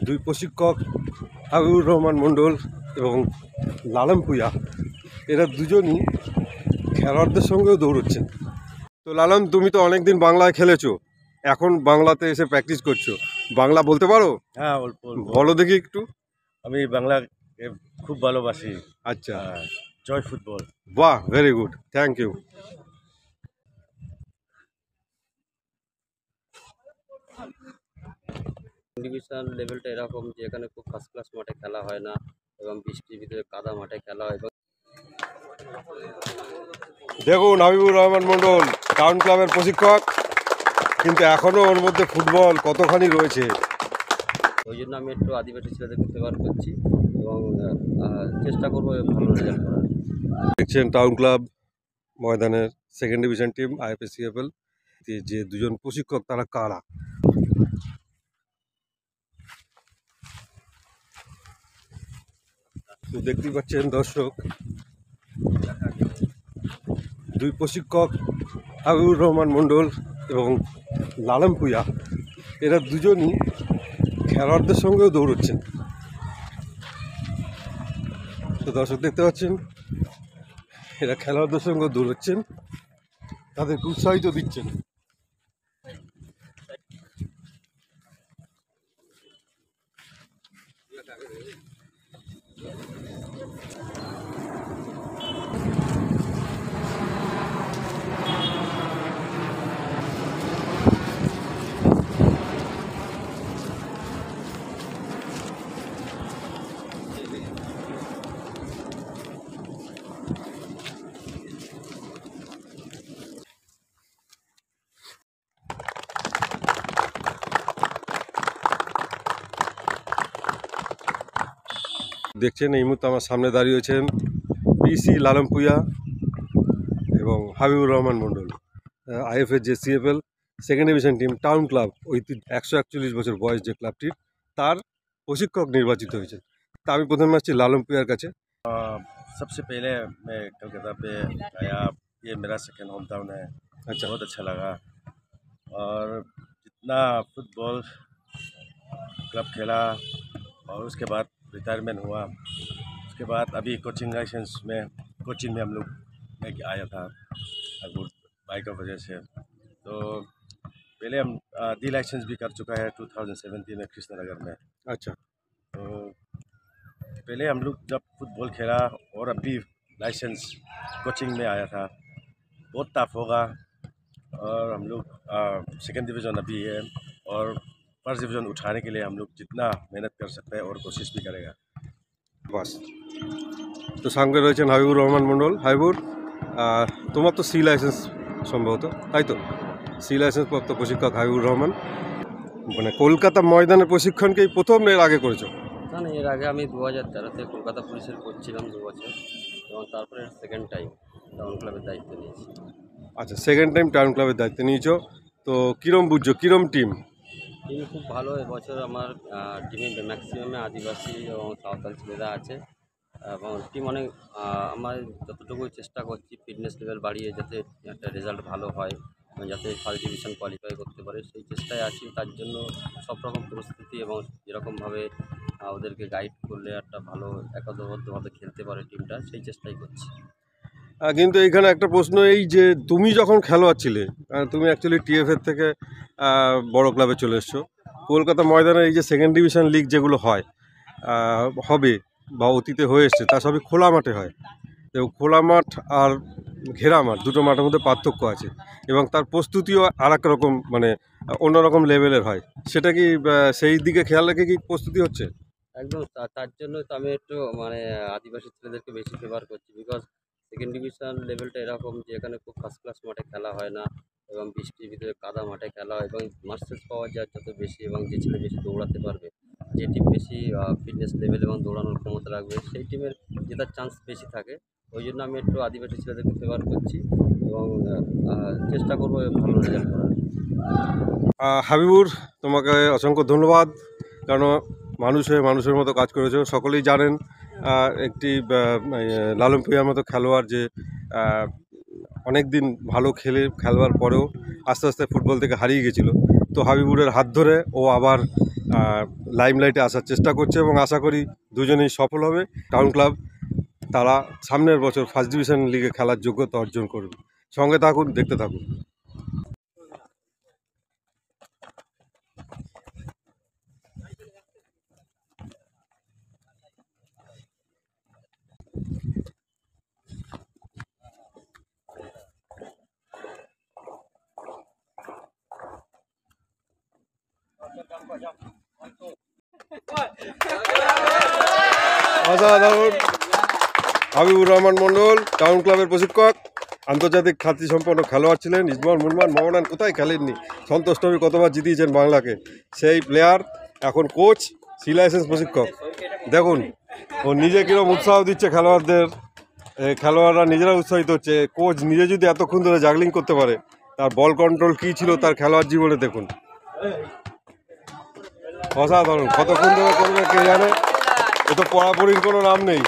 দুই প্রশিক্ষক হাবিবুর রহমান মণ্ডল এবং লালন ভূঁইয়া, এরা দুজনই খেলোয়াড়দের সঙ্গেও দৌড়চ্ছেন। তো লালন, তুমি তো অনেকদিন বাংলায় খেলেছো, এখন বাংলাতে এসে প্র্যাকটিস করছো, বাংলা বলতে পারো? হ্যাঁ, অল্প অল্প। বলো দেখি একটু। আমি বাংলা খুব ভালোবাসি। আচ্ছা, জয় ফুটবল। বাহ, very good, thank you. Division লেভেলটা এরকম যে এখানে খুব ফার্স্ট ক্লাস মাঠে খেলা হয় না এবং বৃষ্টির ভিতরে কাদা মাঠে খেলা হয় এবং দেখুন, হাবিবুর রহমান মণ্ডল টাউন ক্লাবের প্রশিক্ষক, কিন্তু এখনও ওর মধ্যে ফুটবল কতখানি রয়েছে। ওই জন্য আমি একটু আদিবাসী ছেলেদেরকে ফেভার করছি এবং চেষ্টা করবো ভালো রেজাল্ট করার। দেখছেন টাউন ক্লাব ময়দানের সেকেন্ড ডিভিশন টিম IFACFL যে দুজন প্রশিক্ষক, তারা কারা? তো দেখতেই পাচ্ছেন দর্শক, দুই প্রশিক্ষক হাবিবুর রহমান মণ্ডল এবং লালন ভূঁইয়া, এরা দুজনই খেলোয়াড়দের সঙ্গেও দৌড়চ্ছেন। তো দর্শক দেখতে পাচ্ছেন, এরা খেলোয়াড়দের সঙ্গেও দৌড়চ্ছেন, তাদেরকে উৎসাহিত দিচ্ছেন। দেখছেন এই মুহূর্তে আমার সামনে দাঁড়িয়েছেন PC লালন ভূঁইয়া এবং হাবিবুর রহমান মণ্ডল, IFACFL second division team town club, ওই 141 বছর বয়স যে ক্লাবটির, তার প্রশিক্ষক নির্বাচিত হয়েছে। তা আমি প্রথমে আসছি লালন ভূঁইয়ার কাছে। सबसे पहले मैं कलकत्ता पे आया। ये मेरा सेकंड होम टाउन है। अच्छा, बहुत अच्छा लगा। और जितना फुटबॉल क्लब खेला और उसके बाद रिटायरमेंट हुआ, उसके बाद अभी कोचिंग लाइसेंस में कोचिंग में हम लोग मैं आया था अगुर भाई की वजह से। तो पहले हम डी लाइसेंस भी कर चुका है 2017 में कृष्णनगर में। अच्छा, तो पहले हम लोग जब फुटबॉल खेला और अभी लाइसेंस कोचिंग में आया था, बहुत टफ होगा। और हम लोग सेकेंड डिवीज़न अभी है और फर्स्ट डिवीज़न उठाने के लिए हम लोग जितना मेहनत कर सकते हैं और कोशिश भी करेगा। বাস। তো সঙ্গে রয়েছেন হাবিবুর রহমান মণ্ডল। হাবিবুর, তোমার তো C লাইসেন্স সম্ভবত, তাই তো? C লাইসেন্স প্রাপ্ত প্রশিক্ষক হাবিবুর রহমান, মানে কলকাতা ময়দানের প্রশিক্ষণকেই প্রথম এর আগে করেছো? না না, এর আগে আমি 2013-তে কলকাতা পুলিশের করছিলাম 2 বছর এবং তারপরে সেকেন্ড টাইম টাউন ক্লাবের দায়িত্ব নিয়েছি। আচ্ছা, সেকেন্ড টাইম টাউন ক্লাবের দায়িত্ব নিয়েছো। তো কীরম বুঝছো, কীরম টিম? টিম খুব ভালো। এবছর আমার টিমে ম্যাক্সিমামে আদিবাসী এবং সাঁওতাল ছেলেরা আছে এবং টিম অনেক আমার যতটুকু চেষ্টা করছি ফিটনেস লেভেল বাড়িয়ে যাতে একটা রেজাল্ট ভালো হয় এবং যাতে ফার্স্ট ডিভিশন কোয়ালিফাই করতে পারে সেই চেষ্টায় আছি। তার জন্য সব রকম পরিস্থিতি এবং যেরকমভাবে ওদেরকে গাইড করলে একটা ভালো একতাবদ্ধভাবে খেলতে পারে টিমটা, সেই চেষ্টাই করছি। কিন্তু এখানে একটা প্রশ্ন, এই যে তুমি যখন খেলোয়াড় ছিলে, তুমি অ্যাকচুয়ালি TFF থেকে বড় ক্লাবে চলে এসছো, কলকাতা ময়দানে এই যে সেকেন্ড ডিভিশন লিগ যেগুলো হয়, হবে বা অতীতে হয়ে এসছে, তা সবই খোলা মাঠে হয়। এবং খোলা মাঠ আর ঘেরা মাঠ, দুটো মাঠের মধ্যে পার্থক্য আছে এবং তার প্রস্তুতিও আর এক রকম, মানে অন্যরকম লেভেলের হয়। সেটা কি সেই দিকে খেয়াল রেখে কি প্রস্তুতি হচ্ছে? একদম তার জন্য তো আমি একটু মানে আদিবাসী ছেলেদেরকে বেশি ফেভার করছি বিকজ সেকেন্ড ডিভিশন লেভেলটা এরকম যে এখানে খুব ফার্স্ট ক্লাস মাঠে খেলা হয় না এবং বৃষ্টির ভিতরে কাদা মাঠে খেলা হয় এবং মার্কস পাওয়া যায় যত বেশি এবং যে ছেলে বেশি দৌড়াতে পারবে, যে টিম বেশি ফিটনেস লেভেল এবং দৌড়ানোর ক্ষমতা রাখবে, সেই টিমের জেতার চান্স বেশি থাকে। ওই জন্য আমি একটু আদিবাসী ছেলেদেরকে ফেভার করছি এবং চেষ্টা করবো ভালো রেজাল্ট করার। হাবিবুর, তোমাকে অসংখ্য ধন্যবাদ, কারণ মানুষ হয়ে মানুষের মতো কাজ করেছো। সকলেই জানেন একটি লালন ভূঁইয়ার মতো খেলোয়াড় যে অনেক দিন ভালো খেলবার পরেও আস্তে আস্তে ফুটবল থেকে হারিয়ে গেছিলো, তো হাবিবুরের হাত ধরে ও আবার লাইমলাইটে আসার চেষ্টা করছে এবং আশা করি দুজনেই সফল হবে। টাউন ক্লাব তারা সামনের বছর ফার্স্ট ডিভিশন লিগে খেলার যোগ্যতা অর্জন করবে। সঙ্গে থাকুন, দেখতে থাকুন। অসাধারণ। হাবিবুর রহমান মণ্ডল টাউন ক্লাবের প্রশিক্ষক, আন্তর্জাতিক খ্যাতিসম্পন্ন খেলোয়াড় ছিলেন। ইসমাইল মুরমান মোহনান কোথায় খেলেননি, সন্তোষ ট্রফি কতবার জিতিয়েছেন বাংলাকে, সেই প্লেয়ার এখন কোচ, সি লাইসেন্স প্রশিক্ষক। দেখুন ও নিজে কীরকম উৎসাহ দিচ্ছে খেলোয়াড়দের, খেলোয়াড়রা নিজেরা উৎসাহিত হচ্ছে। কোচ নিজে যদি এতক্ষণ ধরে জাগলিং করতে পারে, তার বল কন্ট্রোল কী ছিল তার খেলোয়াড় জীবনে দেখুন। অসাধারণ, কতক্ষণ ধরে করবে কে জানে, এ তো পড়াপড়ির কোনো নাম নেই।